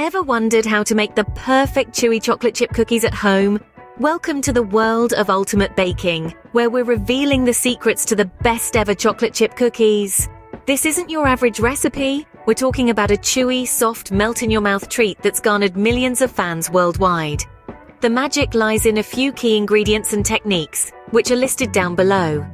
Ever wondered how to make the perfect chewy chocolate chip cookies at home? Welcome to the world of ultimate baking, where we're revealing the secrets to the best ever chocolate chip cookies. This isn't your average recipe. We're talking about a chewy, soft, melt-in-your-mouth treat that's garnered millions of fans worldwide. The magic lies in a few key ingredients and techniques, which are listed down below.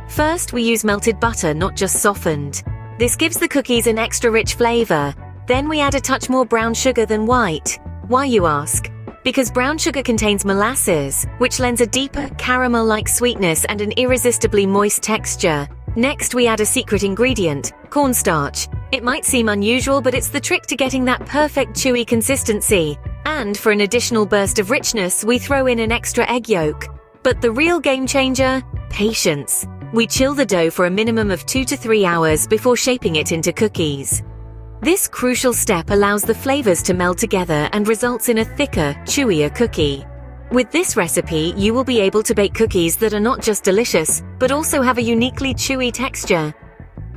First, we use melted butter, not just softened. This gives the cookies an extra rich flavor. Then we add a touch more brown sugar than white. Why, you ask? Because brown sugar contains molasses, which lends a deeper, caramel-like sweetness and an irresistibly moist texture. Next, we add a secret ingredient, cornstarch. It might seem unusual, but it's the trick to getting that perfect chewy consistency. And for an additional burst of richness, we throw in an extra egg yolk. But the real game changer? Patience. We chill the dough for a minimum of 2 to 3 hours before shaping it into cookies. This crucial step allows the flavors to meld together and results in a thicker, chewier cookie. With this recipe, you will be able to bake cookies that are not just delicious, but also have a uniquely chewy texture.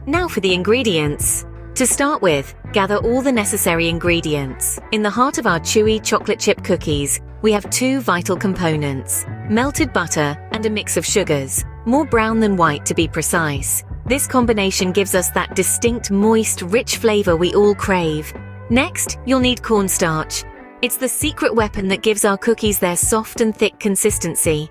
Now for the ingredients. To start with, gather all the necessary ingredients. In the heart of our chewy chocolate chip cookies, we have two vital components: melted butter and a mix of sugars, more brown than white to be precise. This combination gives us that distinct, moist, rich flavor we all crave. Next, you'll need cornstarch. It's the secret weapon that gives our cookies their soft and thick consistency.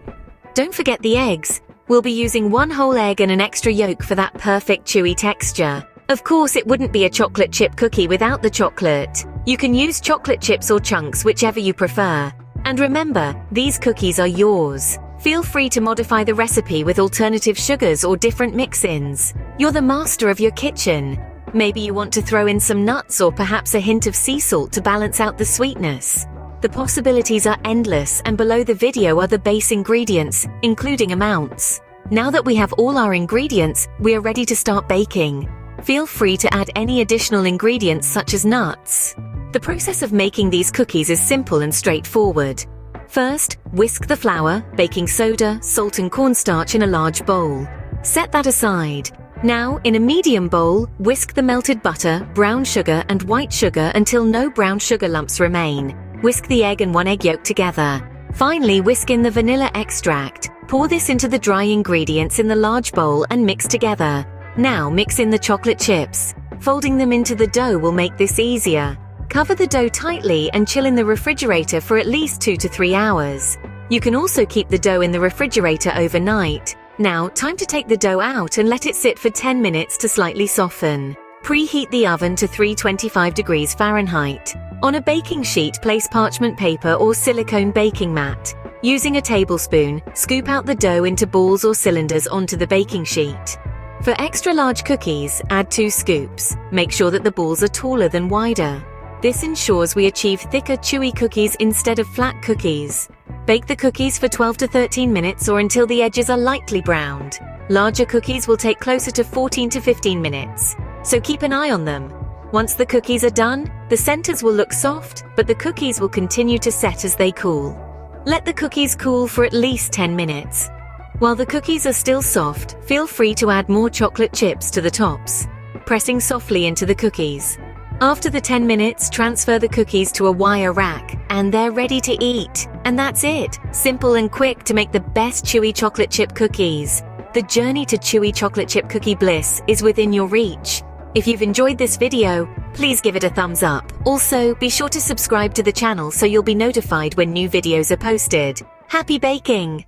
Don't forget the eggs. We'll be using 1 whole egg and an extra yolk for that perfect chewy texture. Of course, it wouldn't be a chocolate chip cookie without the chocolate. You can use chocolate chips or chunks, whichever you prefer. And remember, these cookies are yours. Feel free to modify the recipe with alternative sugars or different mix-ins. You're the master of your kitchen. Maybe you want to throw in some nuts or perhaps a hint of sea salt to balance out the sweetness. The possibilities are endless, and below the video are the base ingredients, including amounts. Now that we have all our ingredients, we are ready to start baking. Feel free to add any additional ingredients such as nuts. The process of making these cookies is simple and straightforward. First, whisk the flour, baking soda, salt and cornstarch in a large bowl. Set that aside. Now, in a medium bowl, whisk the melted butter, brown sugar and white sugar until no brown sugar lumps remain. Whisk the egg and 1 egg yolk together. Finally, whisk in the vanilla extract. Pour this into the dry ingredients in the large bowl and mix together. Now, mix in the chocolate chips. Folding them into the dough will make this easier. Cover the dough tightly and chill in the refrigerator for at least 2 to 3 hours. You can also keep the dough in the refrigerator overnight. Now, time to take the dough out and let it sit for 10 minutes to slightly soften. Preheat the oven to 325 degrees Fahrenheit. On a baking sheet, place parchment paper or silicone baking mat. Using a tablespoon, scoop out the dough into balls or cylinders onto the baking sheet. For extra large cookies, add 2 scoops. Make sure that the balls are taller than wider. This ensures we achieve thicker, chewy cookies instead of flat cookies. Bake the cookies for 12 to 13 minutes or until the edges are lightly browned. Larger cookies will take closer to 14 to 15 minutes, so keep an eye on them. Once the cookies are done, the centers will look soft, but the cookies will continue to set as they cool. Let the cookies cool for at least 10 minutes. While the cookies are still soft, feel free to add more chocolate chips to the tops, pressing softly into the cookies. After the 10 minutes, transfer the cookies to a wire rack, and they're ready to eat. And that's it. Simple and quick to make the best chewy chocolate chip cookies. The journey to chewy chocolate chip cookie bliss is within your reach. If you've enjoyed this video, please give it a thumbs up. Also, be sure to subscribe to the channel so you'll be notified when new videos are posted. Happy baking!